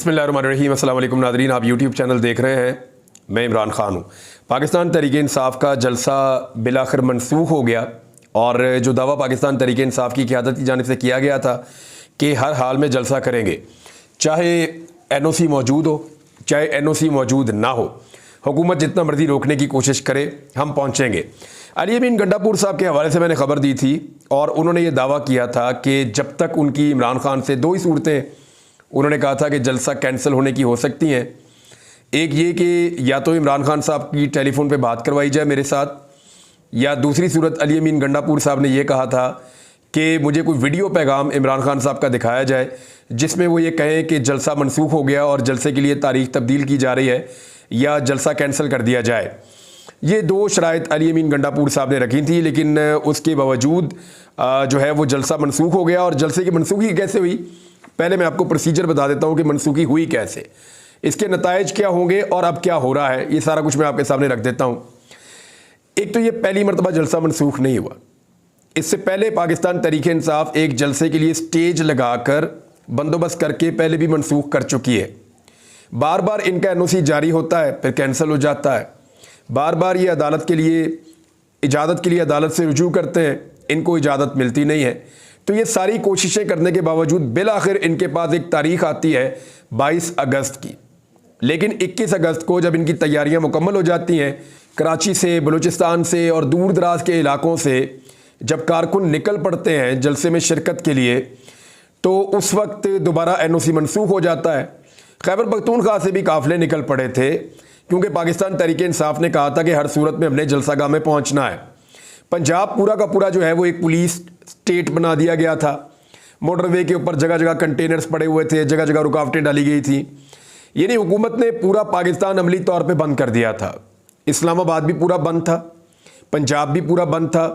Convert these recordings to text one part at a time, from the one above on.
बिस्मिल्लाहिर्रहमानिर्रहीम। अस्सलाम वालेकुम नादरीन, आप यूट्यूब चैनल देख रहे हैं। मैं इमरान खान हूँ। पाकिस्तान तहरीक इंसाफ का जलसा बिलाखिर मनसूख हो गया और जो दावा पाकिस्तान तहरीक इंसाफ की क़यादत की जानिब से किया गया था कि हर हाल में जलसा करेंगे, चाहे NOC मौजूद हो चाहे NOC मौजूद ना हो, हुकूमत जितना मर्जी रोकने की कोशिश करे, हम पहुँचेंगे। अली अमीन गंडापुर साहब के हवाले से मैंने खबर दी थी और उन्होंने ये दावा किया था कि जब तक उनकी इमरान खान से दो ही सूरतें उन्होंने कहा था कि जलसा कैंसिल होने की हो सकती हैं। एक ये कि या तो इमरान खान साहब की टेलीफोन पे बात करवाई जाए मेरे साथ, या दूसरी सूरत अली अमीन गंडापुर साहब ने ये कहा था कि मुझे कोई वीडियो पैगाम इमरान खान साहब का दिखाया जाए जिसमें वो ये कहें कि जलसा मनसूख हो गया और जलसे के लिए तारीख तब्दील की जा रही है या जलसा कैंसिल कर दिया जाए। ये दो शराइत अली अमीन गंडापुर साहब ने रखी थी, लेकिन उसके बावजूद जो है वो जलसा मनसूख हो गया। और जलसे की मनसूखी कैसे हुई, पहले मैं आपको प्रोसीजर बता देता हूँ कि मनसूखी हुई कैसे, इसके नताइज क्या होंगे और अब क्या हो रहा है, ये सारा कुछ मैं आपके सामने रख देता हूँ। एक तो ये पहली मरतबा जलसा मनसूख नहीं हुआ। इससे पहले पाकिस्तान तहरीक इंसाफ एक जलसे के लिए स्टेज लगाकर बंदोबस्त करके पहले भी मनसूख कर चुकी है। बार बार इनका NOC जारी होता है फिर कैंसिल हो जाता है। बार बार ये अदालत के लिए इजाज़त के लिए अदालत से रुजू करते हैं, इनको इजाज़त मिलती नहीं है। तो ये सारी कोशिशें करने के बावजूद बिल आखिर इनके पास एक तारीख आती है 22 अगस्त की। लेकिन 21 अगस्त को जब इनकी तैयारियां मुकम्मल हो जाती हैं, कराची से, बलूचिस्तान से और दूर दराज के इलाकों से जब कारकुन निकल पड़ते हैं जलसे में शिरकत के लिए, तो उस वक्त दोबारा NOC मनसूख हो जाता है। खैबर पख्तूनख्वा से भी काफ़िले निकल पड़े थे क्योंकि पाकिस्तान तहरीक इंसाफ ने कहा था कि हर सूरत में हमने जलसागाह में पहुँचना है। पंजाब पूरा का पूरा जो है वो एक पुलिस स्टेट बना दिया गया था। मोटरवे के ऊपर जगह जगह कंटेनर्स पड़े हुए थे, जगह जगह रुकावटें डाली गई थी। यानी हुकूमत ने पूरा पाकिस्तान अमली तौर पे बंद कर दिया था। इस्लामाबाद भी पूरा बंद था, पंजाब भी पूरा बंद था,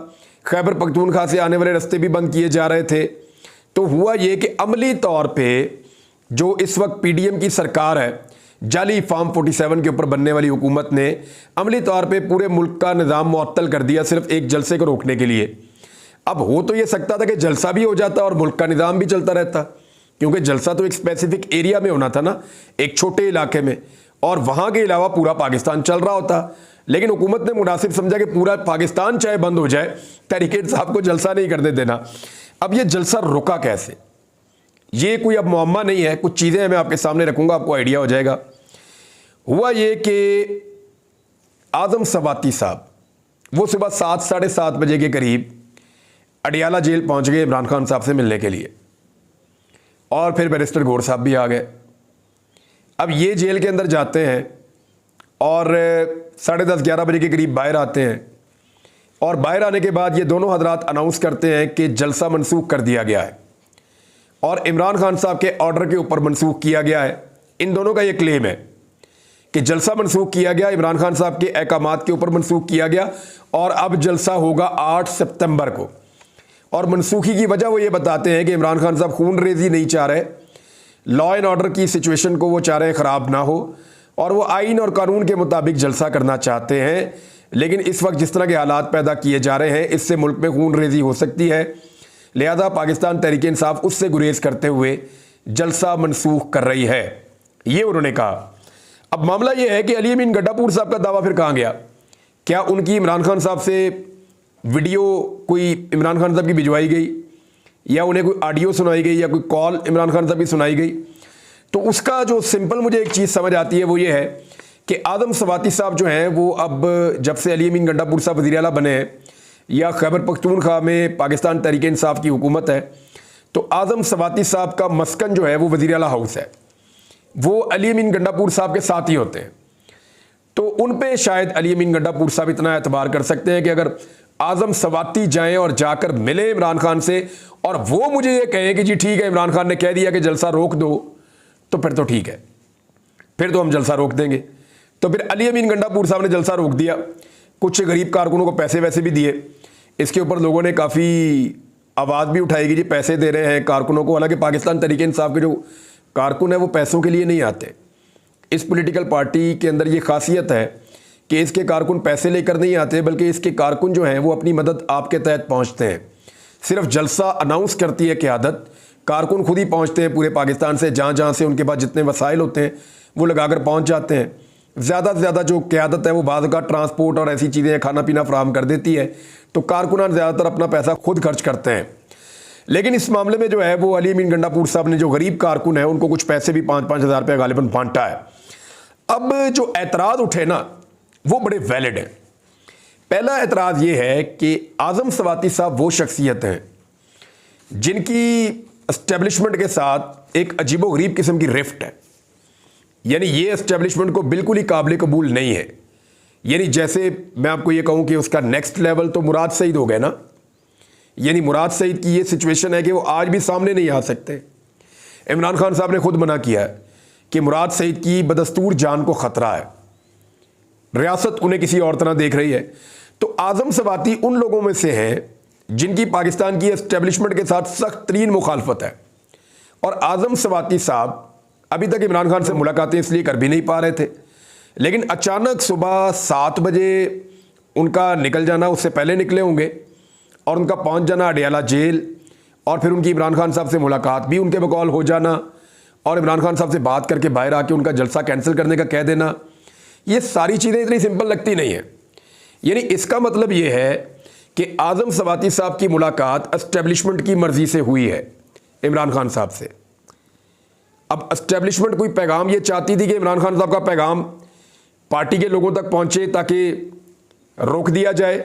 खैबर पख्तूनख्वा से आने वाले रास्ते भी बंद किए जा रहे थे। तो हुआ ये कि अमली तौर पर जो इस वक्त PDM की सरकार है, जाली फार्म 47 के ऊपर बनने वाली हुकूमत ने अमली तौर पे पूरे मुल्क का निज़ाम मुअत्तल कर दिया सिर्फ एक जलसे को रोकने के लिए। अब हो तो ये सकता था कि जलसा भी हो जाता और मुल्क का निज़ाम भी चलता रहता, क्योंकि जलसा तो एक स्पेसिफिक एरिया में होना था ना, एक छोटे इलाके में, और वहाँ के अलावा पूरा पाकिस्तान चल रहा होता। लेकिन हुकूमत ने मुनासिब समझा कि पूरा पाकिस्तान चाहे बंद हो जाए, तहरीक इंसाफ को जलसा नहीं करने देना। अब ये जलसा रुका कैसे, ये कोई अब मुअम्मा नहीं है। कुछ चीज़ें मैं आपके सामने रखूँगा, आपको आइडिया हो जाएगा। हुआ ये कि आज़म सवाती साहब वो सुबह 7 साढ़े 7 बजे के करीब अडियाला जेल पहुंच गए इमरान खान साहब से मिलने के लिए, और फिर बैरिस्टर गौर साहब भी आ गए। अब ये जेल के अंदर जाते हैं और 10:30-11 बजे के करीब बाहर आते हैं, और बाहर आने के बाद ये दोनों हजरात अनाउंस करते हैं कि जलसा मनसूख कर दिया गया है और इमरान खान साहब के ऑर्डर के ऊपर मनसूख किया गया है। इन दोनों का ये क्लेम है कि जलसा मनसूख किया गया, इमरान खान साहब के अहकामात के ऊपर मनसूख किया गया, और अब जलसा होगा 8 सितंबर को। और मनसूखी की वजह वो ये बताते हैं कि इमरान खान साहब खून रेजी नहीं चाह रहे, लॉ एंड ऑर्डर की सिचुएशन को वो चाह रहे हैं ख़राब ना हो, और वो आइन और कानून के मुताबिक जलसा करना चाहते हैं। लेकिन इस वक्त जिस तरह के हालात पैदा किए जा रहे हैं, इससे मुल्क में खून रेजी हो सकती है, लिहाजा पाकिस्तान तहरीक इंसाफ उससे गुरेज करते हुए जलसा मनसूख कर रही है, ये उन्होंने कहा। अब मामला यह है कि अली अमीन गंडापुर साहब का दावा फिर कहाँ गया? क्या उनकी इमरान खान साहब से वीडियो कोई इमरान खान साहब की भिजवाई गई, या उन्हें कोई ऑडियो सुनाई गई, या कोई कॉल इमरान खान साहब की सुनाई गई? तो उसका जो सिंपल मुझे एक चीज़ समझ आती है वो ये है कि आज़म सवाती साहब जो हैं वो अब जब से अली अमीन गंडापुर साहब वज़ीर आला बने हैं, या खैबर पख्तूनख्वा में पाकिस्तान तहरीक इंसाफ की हुकूमत है, तो आज़म सवाती साहब का मस्कन जो है वो वज़ीर आला हाउस है, वो अली अमीन गंडापुर साहब के साथ ही होते हैं। तो उन पे शायद अली अमीन गंडापुर साहब इतना एतबार कर सकते हैं कि अगर आज़म सवाती जाएं और जाकर मिले इमरान खान से और वो मुझे ये कहें कि जी ठीक है, इमरान खान ने कह दिया कि जलसा रोक दो, तो फिर तो ठीक है, फिर तो हम जलसा रोक देंगे। तो फिर अली अमीन गंडापुर साहब ने जलसा रोक दिया, कुछ गरीब कारकुनों को पैसे वैसे भी दिए। इसके ऊपर लोगों ने काफ़ी आवाज़ भी उठाई कि जी पैसे दे रहे हैं कारकुनों को। हालांकि पाकिस्तान तहरीक इंसाफ के जो कारकुन है वो पैसों के लिए नहीं आते। इस पॉलिटिकल पार्टी के अंदर ये खासियत है कि इसके कारकुन पैसे लेकर नहीं आते, बल्कि इसके कारकुन जो हैं वो अपनी मदद आपके तहत पहुंचते हैं। सिर्फ जलसा अनाउंस करती है क़यादत, कारकुन खुद ही पहुंचते हैं पूरे पाकिस्तान से, जहाँ जहाँ से उनके पास जितने वसाइल होते हैं वो लगाकर पहुंच जाते हैं। ज़्यादा से ज़्यादा जो क़यादत है वो बाद का ट्रांसपोर्ट और ऐसी चीज़ें खाना पीना फराहम कर देती है, तो कारकुनान ज़्यादातर अपना पैसा खुद खर्च करते हैं। लेकिन इस मामले में जो है वो अली अमीन गंडापुर साहब ने जो गरीब कारकुन है उनको कुछ पैसे भी 5-5 हज़ार रुपये गालिबन बांटा है। अब जो एतराज़ उठे ना वो बड़े वैलिड हैं। पहला एतराज़ ये है कि आज़म सवाती साहब वो शख्सियत हैं जिनकी एस्टेब्लिशमेंट के साथ एक अजीबोगरीब किस्म की रिफ्ट है। यानी ये एस्टेब्लिशमेंट को बिल्कुल ही काबिल कबूल नहीं है। यानी जैसे मैं आपको ये कहूँ कि उसका नेक्स्ट लेवल तो मुराद सईद हो गए ना, यानी मुराद सईद की ये सिचुएशन है कि वो आज भी सामने नहीं आ सकते। इमरान खान साहब ने खुद मना किया है कि मुराद सईद की बदस्तूर जान को ख़तरा है, रियासत उन्हें किसी और तरह देख रही है। तो आज़म सवाती उन लोगों में से हैं जिनकी पाकिस्तान की एस्टेब्लिशमेंट के साथ सख्त तरीन मुखालफत है। और आज़म सवाती साहब अभी तक इमरान खान से मुलाकातें इसलिए कर भी नहीं पा रहे थे, लेकिन अचानक सुबह 7 बजे उनका निकल जाना, उससे पहले निकले होंगे, और उनका पहुंच जाना अडियाला जेल, और फिर उनकी इमरान खान साहब से मुलाकात भी उनके बकौल हो जाना, और इमरान खान साहब से बात करके बाहर आके उनका जलसा कैंसिल करने का कह देना। ये सारी चीज़ें इतनी सिंपल लगती नहीं है। यानी इसका मतलब ये है कि आज़म सवाती साहब की मुलाकात एस्टेब्लिशमेंट की मर्जी से हुई है इमरान खान साहब से। अब एस्टेब्लिशमेंट कोई पैगाम ये चाहती थी कि इमरान खान साहब का पैगाम पार्टी के लोगों तक पहुंचे ताकि रोक दिया जाए,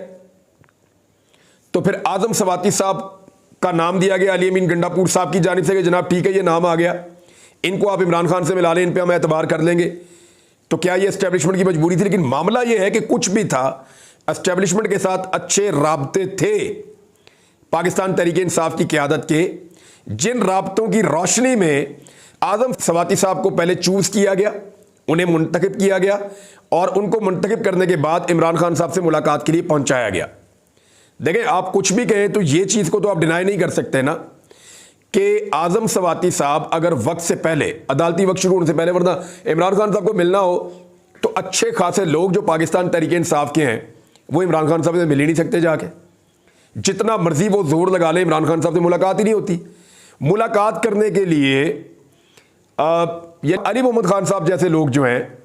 तो फिर आज़म सवाती साहब का नाम दिया गया अली अमीन गंडापुर साहब की जानिब से कि जनाब ठीक है ये नाम आ गया, इनको आप इमरान खान से मिला लें, इन पे हम एतबार कर लेंगे। तो क्या ये एस्टेब्लिशमेंट की मजबूरी थी? लेकिन मामला ये है कि कुछ भी था, एस्टेब्लिशमेंट के साथ अच्छे राब्ते थे पाकिस्तान तहरीक इंसाफ की क़यादत के, जिन राब्तों की रोशनी में आज़म सवाती साहब को पहले चूज़ किया गया, उन्हें मुंतखब किया गया, और उनको मुंतखब करने के बाद इमरान खान साहब से मुलाकात के लिए पहुंचाया गया। देखें, आप कुछ भी कहें तो ये चीज़ को तो आप डिनाई नहीं कर सकते ना कि आज़म सवाती साहब अगर वक्त से पहले, अदालती वक्त शुरू होने से पहले, वरना इमरान खान साहब को मिलना हो तो अच्छे खासे लोग जो पाकिस्तान तहरीक इंसाफ के हैं वो इमरान खान साहब से मिल ही नहीं सकते। जाके जितना मर्जी वो जोर लगा ले, इमरान खान साहब से मुलाकात ही नहीं होती। मुलाकात करने के लिए ये अली मोहम्मद खान साहब जैसे लोग जो हैं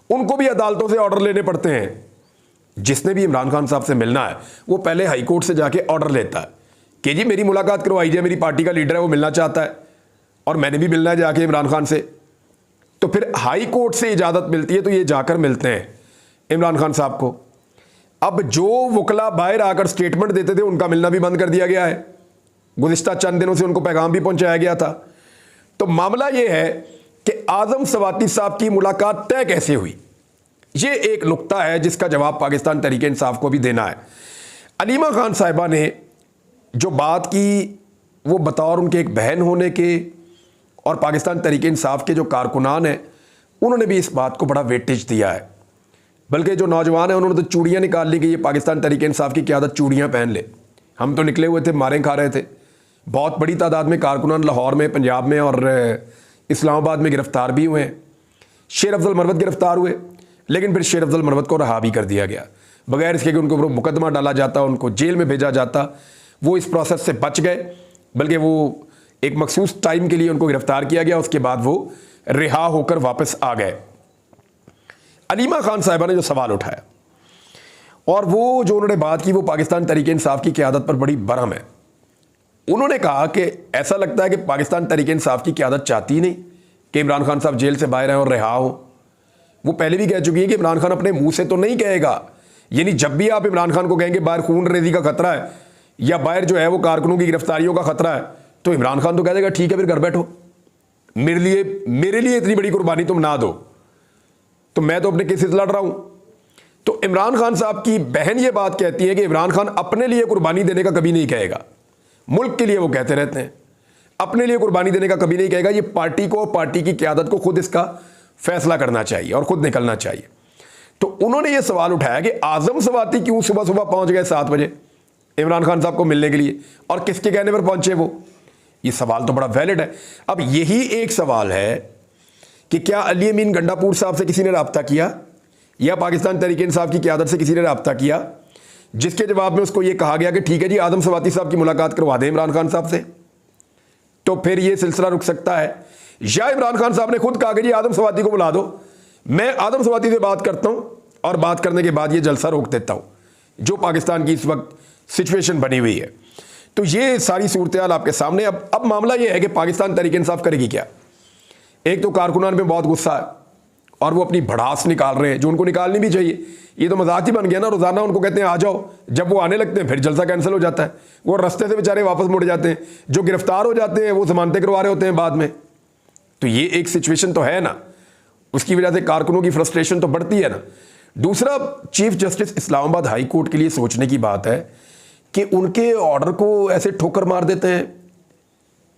उनको भी अदालतों से ऑर्डर लेने पड़ते हैं। जिसने भी इमरान खान साहब से मिलना है वो पहले हाई कोर्ट से जाके ऑर्डर लेता है कि जी मेरी मुलाकात करवाई जाए, मेरी पार्टी का लीडर है वो मिलना चाहता है और मैंने भी मिलना है जाके इमरान खान से। तो फिर हाई कोर्ट से इजाज़त मिलती है तो ये जाकर मिलते हैं इमरान खान साहब को। अब जो वकला बाहर आकर स्टेटमेंट देते थे उनका मिलना भी बंद कर दिया गया है। गुज़िश्ता चंद दिनों से उनको पैगाम भी पहुंचाया गया था। तो मामला ये है कि आज़म सवाती साहब की मुलाकात तय कैसे हुई, ये एक नुक्ता है जिसका जवाब पाकिस्तान तहरीक इंसाफ को भी देना है। अलीमा खान साहिबा ने जो बात की वो बतौर उनके एक बहन होने के और पाकिस्तान तहरीक इंसाफ के जो कारकुनान हैं उन्होंने भी इस बात को बड़ा वेटेज दिया है। बल्कि जो नौजवान हैं उन्होंने तो चूड़ियाँ निकाल ली कि ये पाकिस्तान तहरीक इंसाफ की क़यादत चूड़ियाँ पहन ले। हम तो निकले हुए थे, मारें खा रहे थे। बहुत बड़ी तादाद में कारकुनान लाहौर में, पंजाब में और इस्लामाबाद में गिरफ्तार भी हुए हैं। शेर अफजल मरवत गिरफ्तार हुए, लेकिन फिर शेर अफजल मरवत को रहा भी कर दिया गया बगैर इसके कि उनको ऊपर मुकदमा डाला जाता, उनको जेल में भेजा जाता। वो इस प्रोसेस से बच गए, बल्कि वो एक मखसूस टाइम के लिए उनको गिरफ्तार किया गया, उसके बाद वो रिहा होकर वापस आ गए। अलीमा खान साहिबा ने जो सवाल उठाया और वो जो उन्होंने बात की वो पाकिस्तान तहरीक इंसाफ की क़यादत पर बड़ी बरहम है। उन्होंने कहा कि ऐसा लगता है कि पाकिस्तान तहरीक इंसाफ की क़यादत चाहती ही नहीं कि इमरान खान साहब जेल से बाहर आए और रिहा हो। वो पहले भी कह चुकी है कि इमरान खान अपने मुंह से तो नहीं कहेगा, यानी जब भी आप इमरान खान को कहेंगे बाहर खून रेजी का खतरा है या बाहर जो है वो कारकुनों की गिरफ्तारियों का खतरा है, तो इमरान खान तो कह देगा ठीक है फिर घर बैठो, मेरे लिए इतनी बड़ी कुर्बानी तुम ना दो, तो मैं तो अपने केसेस लड़ रहा हूं। तो इमरान खान साहब की बहन ये बात कहती है कि इमरान खान अपने लिए कुर्बानी देने का कभी नहीं कहेगा। मुल्क के लिए वो कहते रहते हैं, अपने लिए कुर्बानी देने का कभी नहीं कहेगा। ये पार्टी को, पार्टी की क़यादत को खुद इसका फैसला करना चाहिए और खुद निकलना चाहिए। तो उन्होंने ये सवाल उठाया कि आज़म सवाती क्यों सुबह सुबह पहुंच गए 7 बजे इमरान खान साहब को मिलने के लिए और किसके कहने पर पहुंचे वो। ये सवाल तो बड़ा वैलिड है। अब यही एक सवाल है कि क्या अली अमीन गंडापुर साहब से किसी ने रब्ता किया या पाकिस्तान तहरीक इंसाफ की क़यादत से किसी ने रब्ता किया, जिसके जवाब में उसको ये कहा गया कि ठीक है जी आज़म सवाती साहब की मुलाकात करवा दें इमरान खान साहब से। तो फिर ये सिलसिला रुक सकता है। या इमरान खान साहब ने खुद कहा कि जी आदम सवाती को बुला दो, मैं आदम सवाती से बात करता हूं और बात करने के बाद ये जलसा रोक देता हूं, जो पाकिस्तान की इस वक्त सिचुएशन बनी हुई है। तो ये सारी सूरत हाल आपके सामने। अब मामला ये है कि पाकिस्तान तहरीक इंसाफ करेगी क्या। एक तो कारकुनान में बहुत गुस्सा है और वो अपनी भड़ास निकाल रहे हैं, जो उनको निकालनी भी चाहिए। ये तो मजाक ही बन गया ना, रोजाना उनको कहते हैं आ जाओ, जब वो आने लगते हैं फिर जलसा कैंसिल हो जाता है, वो रास्ते से बेचारे वापस मुड़ जाते हैं, जो गिरफ्तार हो जाते हैं वो जमानतें करवा रहे होते हैं बाद में। तो ये एक सिचुएशन तो है ना, उसकी वजह से कारकुनों की फ्रस्ट्रेशन तो बढ़ती है ना। दूसरा, chief justice Islamabad high court के लिए सोचने की बात है कि उनके ऑर्डर को ऐसे ठोकर मार देते हैं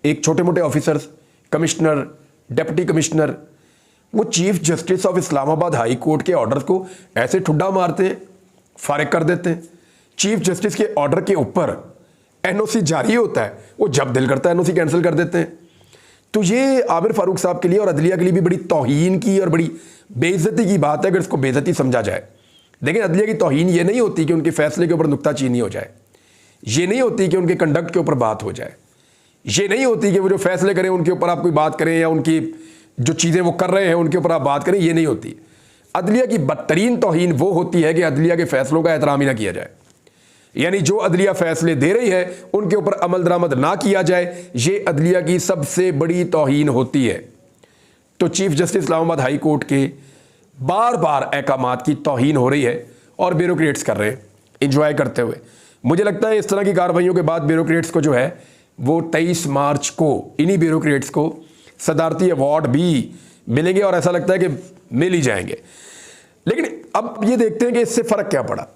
एक छोटे मोटे ऑफिसर्स, कमिश्नर, डिप्टी कमिश्नर। वो chief justice of Islamabad high court के ऑर्डर को ऐसे ठुड्डा मारते हैं, फारिग कर देते हैं। चीफ जस्टिस के ऑर्डर के ऊपर एनओसी जारी होता है, वो जब दिल करता है एनओसी कैंसिल कर देते हैं। तो ये आमिर फारूक साहब के लिए और अदलिया के लिए भी बड़ी तौहीन की और बड़ी बेइज्जती की बात है, अगर इसको बेइज्जती समझा जाए। लेकिन अदलिया की तौहीन ये नहीं होती कि उनके फैसले के ऊपर नुक्ताचीनी हो जाए, ये नहीं होती कि उनके कंडक्ट के ऊपर बात हो जाए, ये नहीं होती कि वो जो फैसले करें उनके ऊपर आप कोई बात करें या उनकी जो चीज़ें वो कर रहे हैं उनके ऊपर आप बात करें, ये नहीं होती। अदलिया की बदतरीन तौहीन वो होती है कि अदलिया के फैसलों का एहतराम ही ना किया जाए, यानी जो अदलिया फैसले दे रही है उनके ऊपर अमल दरामद ना किया जाए, ये अदलिया की सबसे बड़ी तौहीन होती है। तो chief justice Islamabad high court के बार बार अहकामात की तौहीन हो रही है और ब्यूरोक्रेट्स कर रहे हैं इंजॉय करते हुए। मुझे लगता है इस तरह की कार्रवाइयों के बाद ब्यूरोक्रेट्स को जो है वो 23 मार्च को इन्हीं ब्यूरोक्रेट्स को सदारती अवार्ड भी मिलेंगे और ऐसा लगता है कि मिल ही जाएंगे। लेकिन अब ये देखते हैं कि इससे फ़र्क क्या पड़ा।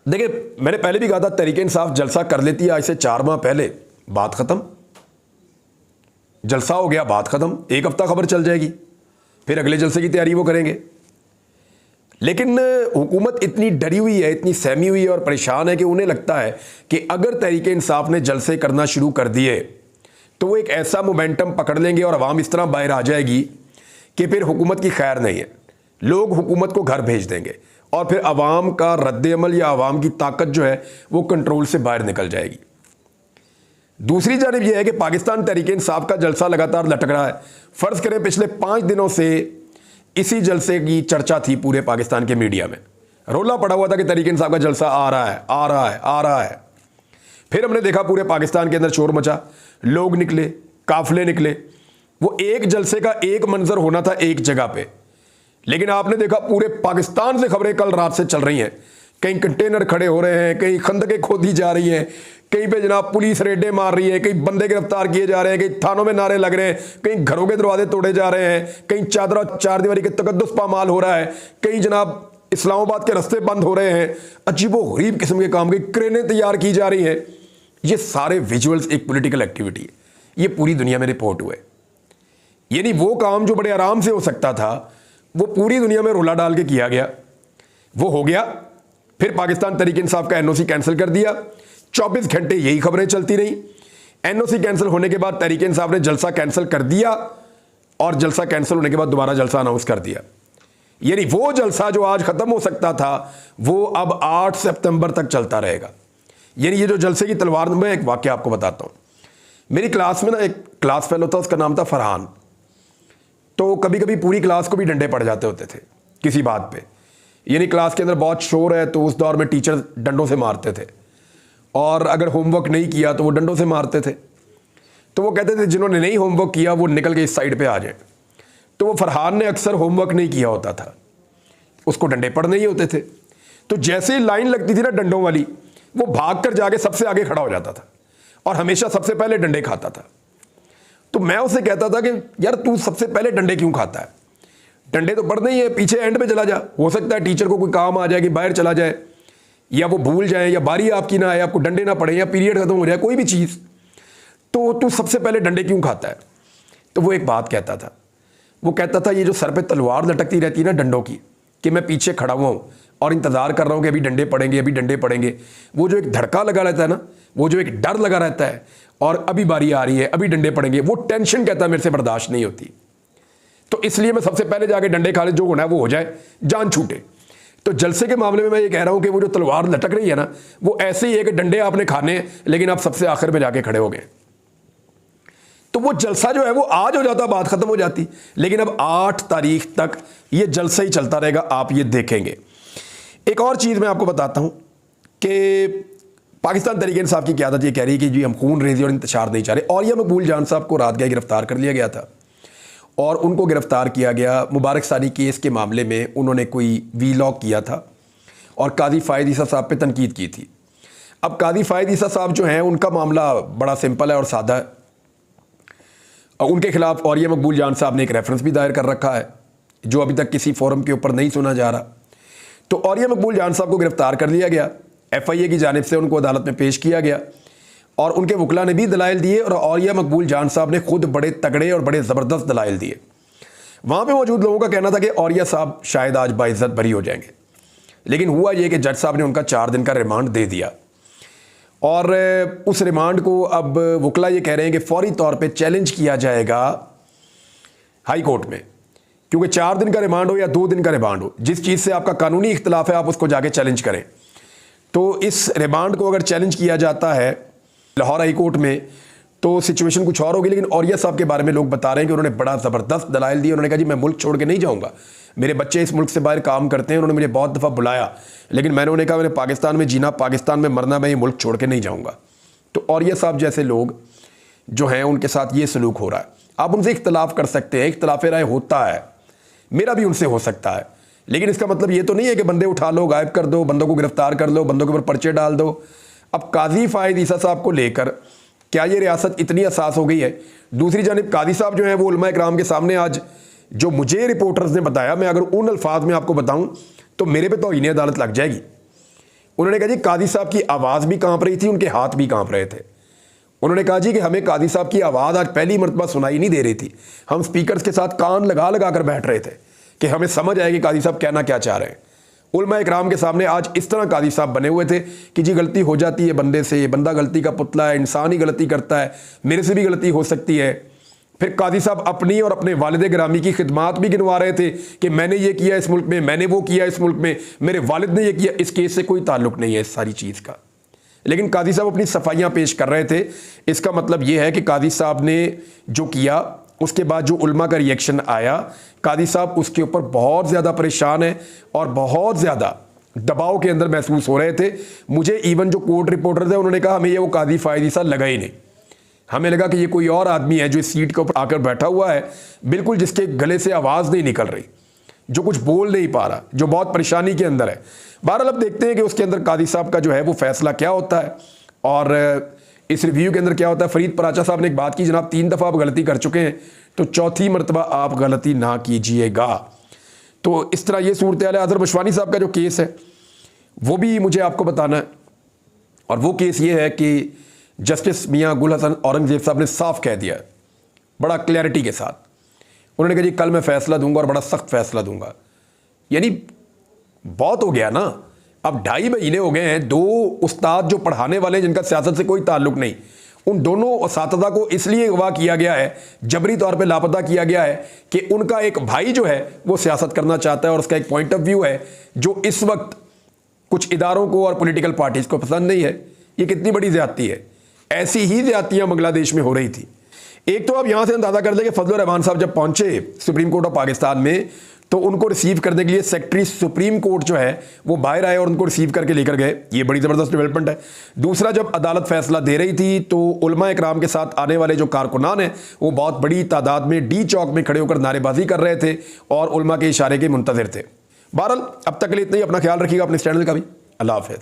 देखिए, मैंने पहले भी कहा था तहरीक इंसाफ जलसा कर लेती है आज से 4 माह पहले, बात ख़त्म। जलसा हो गया, बात ख़त्म, एक हफ्ता खबर चल जाएगी, फिर अगले जलसे की तैयारी वो करेंगे। लेकिन हुकूमत इतनी डरी हुई है, इतनी सहमी हुई है और परेशान है कि उन्हें लगता है कि अगर तहरीक इंसाफ ने जलसे करना शुरू कर दिए तो वो एक ऐसा मोमेंटम पकड़ लेंगे और अवाम इस तरह बाहर आ जाएगी कि फिर हुकूमत की खैर नहीं है। लोग हुकूमत को घर भेज देंगे और फिर अवाम का रद्द-ए-अमल या अवाम की ताकत जो है वो कंट्रोल से बाहर निकल जाएगी। दूसरी जानिब यह है कि पाकिस्तान तहरीक इंसाफ का जलसा लगातार लटक रहा है। फ़र्ज़ करें पिछले 5 दिनों से इसी जलसे की चर्चा थी पूरे पाकिस्तान के मीडिया में, रोला पड़ा हुआ था कि तहरीक इंसाफ का जलसा आ रहा है, आ रहा है, आ रहा है। फिर हमने देखा पूरे पाकिस्तान के अंदर शोर मचा, लोग निकले, काफिले निकले। वो एक जलसे का एक मंजर होना था एक जगह पे, लेकिन आपने देखा पूरे पाकिस्तान से खबरें कल रात से चल रही हैं। कहीं कंटेनर खड़े हो रहे हैं, कहीं खंदकें खोदी जा रही हैं, कहीं पे जनाब पुलिस रेडें मार रही है, कहीं बंदे गिरफ्तार किए जा रहे हैं, कहीं थानों में नारे लग रहे हैं, कहीं घरों के दरवाजे तोड़े जा रहे हैं, कहीं चादरा चार दीवारी के तकद्दुस पामाल हो रहा है, कहीं जनाब इस्लामाबाद के रास्ते बंद हो रहे हैं, अजीबो गरीब किस्म के काम की क्रेनें तैयार की जा रही हैं। ये सारे विजुअल्स एक पॉलिटिकल एक्टिविटी है, ये पूरी दुनिया में रिपोर्ट हुए। यानी वो काम जो बड़े आराम से हो सकता था वो पूरी दुनिया में रोला डाल के किया गया, वो हो गया। फिर पाकिस्तान तहरीक इंसाफ का एनओसी कैंसिल कर दिया, 24 घंटे यही खबरें चलती रही। एनओसी कैंसिल होने के बाद तहरीक इंसाफ ने जलसा कैंसिल कर दिया और जलसा कैंसिल होने के बाद दोबारा जलसा अनाउंस कर दिया। यानी वो जलसा जो आज खत्म हो सकता था वो अब 8 सितंबर तक चलता रहेगा। यानी ये जो जलसे की तलवार, मैं एक वाकया आपको बताता हूँ। मेरी क्लास में ना एक क्लास फेलो था, उसका नाम था फरहान। तो कभी कभी पूरी क्लास को भी डंडे पड़ जाते होते थे किसी बात पे। यानी क्लास के अंदर बहुत शोर है तो उस दौर में टीचर डंडों से मारते थे, और अगर होमवर्क नहीं किया तो वो डंडों से मारते थे। तो वो कहते थे जिन्होंने नहीं होमवर्क किया वो निकल के इस साइड पे आ जाए। तो वो फरहान ने अक्सर होमवर्क नहीं किया होता था, उसको डंडे पड़ने ही होते थे। तो जैसे ही लाइन लगती थी ना डंडों वाली, वो भाग कर जाके सबसे आगे खड़ा हो जाता था और हमेशा सबसे पहले डंडे खाता था। तो मैं उसे कहता था कि यार तू सबसे पहले डंडे क्यों खाता है, डंडे तो पड़ने ही है, पीछे एंड पे चला जा, हो सकता है टीचर को कोई काम आ जाए कि बाहर चला जाए, या वो भूल जाए, या बारी आपकी ना आए, आपको डंडे ना पड़े, या पीरियड खत्म हो जाए, कोई भी चीज़, तो तू सबसे पहले डंडे क्यों खाता है। तो वो एक बात कहता था, वो कहता था ये जो सर पे तलवार लटकती रहती है ना डंडों की, कि मैं पीछे खड़ा हुआ हूँ और इंतज़ार कर रहा हूँ कि अभी डंडे पड़ेंगे, अभी डंडे पड़ेंगे, वो जो एक धड़का लगा रहता है ना, वो जो एक डर लगा रहता है और अभी बारी आ रही है, अभी डंडे पड़ेंगे, वो टेंशन कहता है मेरे से बर्दाश्त नहीं होती। तो इसलिए मैं सबसे पहले जाके डंडे खा ले, जो होना है वो हो जाए, जान छूटे। तो जलसे के मामले में मैं ये कह रहा हूँ कि वो जो तलवार लटक रही है ना, वो ऐसे ही है कि डंडे आपने खाने हैं लेकिन आप सबसे आखिर में जाके खड़े हो गए। तो वो जलसा जो है वो आज हो जाता, बात खत्म हो जाती, लेकिन अब 8 तारीख तक ये जलसा ही चलता रहेगा, आप ये देखेंगे। एक और चीज़ मैं आपको बताता हूँ कि पाकिस्तान तहरीक इंसाफ की क़यादत ये कह रही है कि जी हम खून रेजी और इंतशार नहीं चाह रहे। औरिया मकबूल जान साहब को रात गए गिरफ्तार कर लिया गया था और उनको गिरफ्तार किया गया मुबारक सानी केस के मामले में। उन्होंने कोई वीलॉग किया था और काजी फ़ायद ईसा साहब पे तनकीद की थी। अब काजी फ़ायद ईसा साहब जो हैं उनका मामला बड़ा सिंपल है और सादा है। उनके खिलाफ औरिया मकबूल जान साहब ने एक रेफरेंस भी दायर कर रखा है जो अभी तक किसी फोरम के ऊपर नहीं सुना जा रहा। तो औरिया मकबूल जान साहब को गिरफ्तार कर लिया गया, FIA की जानिब से उनको अदालत में पेश किया गया और उनके वकला ने भी दलाइल दिए और औरिया मकबूल जान साहब ने खुद बड़े तगड़े और बड़े ज़बरदस्त दलाइल दिए। वहाँ पे मौजूद लोगों का कहना था कि औरिया साहब शायद आज बाइज्जत बरी हो जाएंगे, लेकिन हुआ ये कि जज साहब ने उनका 4 दिन का रिमांड दे दिया और उस रिमांड को अब वकला ये कह रहे हैं कि फौरी तौर पे चैलेंज किया जाएगा हाई कोर्ट में, क्योंकि 4 दिन का रिमांड हो या 2 दिन का रिमांड हो, जिस चीज़ से आपका कानूनी इख्तलाफ है आप उसको जाके चैलेंज करें। तो इस रिमांड को अगर चैलेंज किया जाता है लाहौर हाई कोर्ट में तो सिचुएशन कुछ और होगी। लेकिन औरिया साहब के बारे में लोग बता रहे हैं कि उन्होंने बड़ा ज़बरदस्त दलाइल दिए। उन्होंने कहा जी मैं मुल्क छोड़ के नहीं जाऊँगा, मेरे बच्चे इस मुल्क से बाहर काम करते हैं, उन्होंने मुझे बहुत दफ़ा बुलाया, लेकिन मैंने उन्हें कहा मैंने पाकिस्तान में जीना, पाकिस्तान में मरना, मैं ये मुल्क छोड़ के नहीं जाऊँगा। तो औरिया साहब जैसे लोग जो हैं उनके साथ ये सलूक हो रहा है। आप उनसे इख्तलाफ कर सकते हैं, इख्तलाफ राय होता है, मेरा भी उनसे हो सकता है, लेकिन इसका मतलब ये तो नहीं है कि बंदे उठा लो, गायब कर दो, बंदों को गिरफ्तार कर लो, बंदों के ऊपर पर्चे डाल दो। अब काजी फ़ायद ईसा साहब को लेकर क्या ये रियासत इतनी हसास हो गई है? दूसरी जानिब काजी साहब जो है वो उलमा इकराम के सामने आज जो मुझे रिपोर्टर्स ने बताया, मैं अगर उन अल्फाज में आपको बताऊं तो मेरे पे तौहीन अदालत लग जाएगी। उन्होंने कहा जी काजी साहब की आवाज़ भी कांप रही थी, उनके हाथ भी कांप रहे थे। उन्होंने कहा जी कि हमें काजी साहब की आवाज़ आज पहली मरतबा सुनाई नहीं दे रही थी, हम स्पीकर्स के साथ कान लगा लगा कर बैठ रहे थे कि हमें समझ आए कि काजी साहब कहना क्या चाह रहे हैं। उलमा इकराम के सामने आज इस तरह काजी साहब बने हुए थे कि जी गलती हो जाती है बंदे से, बंदा गलती का पुतला है, इंसान ही गलती करता है, मेरे से भी गलती हो सकती है। फिर काजी साहब अपनी और अपने वालिद गिरामी की खिदमात भी गिनवा रहे थे कि मैंने ये किया इस मुल्क में, मैंने वो किया इस मुल्क में, मेरे वालिद ने ये किया। इस केस से कोई ताल्लुक नहीं है इस सारी चीज़ का, लेकिन काजी साहब अपनी सफाइयाँ पेश कर रहे थे। इसका मतलब ये है कि काजी साहब ने जो किया उसके बाद जो उल्मा का रिएक्शन आया, काजी साहब उसके ऊपर बहुत ज़्यादा परेशान है और बहुत ज़्यादा दबाव के अंदर महसूस हो रहे थे। मुझे इवन जो कोर्ट रिपोर्टर थे उन्होंने कहा हमें ये वो काजी फ़ायद ईसा लगा ही नहीं, हमें लगा कि ये कोई और आदमी है जो इस सीट के ऊपर आकर बैठा हुआ है, बिल्कुल जिसके गले से आवाज़ नहीं निकल रही, जो कुछ बोल नहीं पा रहा, जो बहुत परेशानी के अंदर है। बहरहाल अब देखते हैं कि उसके अंदर काजी साहब का जो है वो फैसला क्या होता है और इस रिव्यू के अंदर क्या होता है। फरीद पराचा साहब ने एक बात की, जनाब 3 दफ़ा आप गलती कर चुके हैं तो चौथी मरतबा आप गलती ना कीजिएगा। तो इस तरह ये सूरत हाल है। अजहर बशवानी साहब का जो केस है वो भी मुझे आपको बताना है और वो केस ये है कि जस्टिस मियाँ गुल हसन औरंगजेब साहब ने साफ कह दिया बड़ा क्लैरिटी के साथ। उन्होंने कहा जी कल मैं फ़ैसला दूंगा और बड़ा सख्त फ़ैसला दूंगा। यानी बहुत हो गया ना, अब 2.5 महीने हो गए हैं, 2 उस्ताद जो पढ़ाने वाले जिनका सियासत से कोई ताल्लुक नहीं, उन दोनों उस्तादा को इसलिए अगवा किया गया है, जबरी तौर पे लापता किया गया है कि उनका एक भाई जो है वो सियासत करना चाहता है और उसका एक पॉइंट ऑफ व्यू है जो इस वक्त कुछ इदारों को और पॉलिटिकल पार्टीज़ को पसंद नहीं है। ये कितनी बड़ी ज़्यादती है। ऐसी ही ज़्यादतियाँ बांग्लादेश में हो रही थी। एक तो आप यहाँ से अंदाज़ा कर लें कि फजलुर रहमान साहब जब पहुँचे सुप्रीम कोर्ट ऑफ पाकिस्तान में तो उनको रिसीव करने के लिए सेक्रेटरी सुप्रीम कोर्ट जो है वो बाहर आए और उनको रिसीव करके लेकर गए। ये बड़ी ज़बरदस्त डेवलपमेंट है। दूसरा, जब अदालत फैसला दे रही थी तो उलमा इकराम के साथ आने वाले जो कारकुनान हैं वो बहुत बड़ी तादाद में डी चौक में खड़े होकर नारेबाजी कर रहे थे और उलमा के इशारे के मुंतज़िर थे। बहरहाल अब तक के लिए इतना ही। अपना ख्याल रखिएगा, अपने इस चैनल का भी। अल्लाह हाफ़िज़।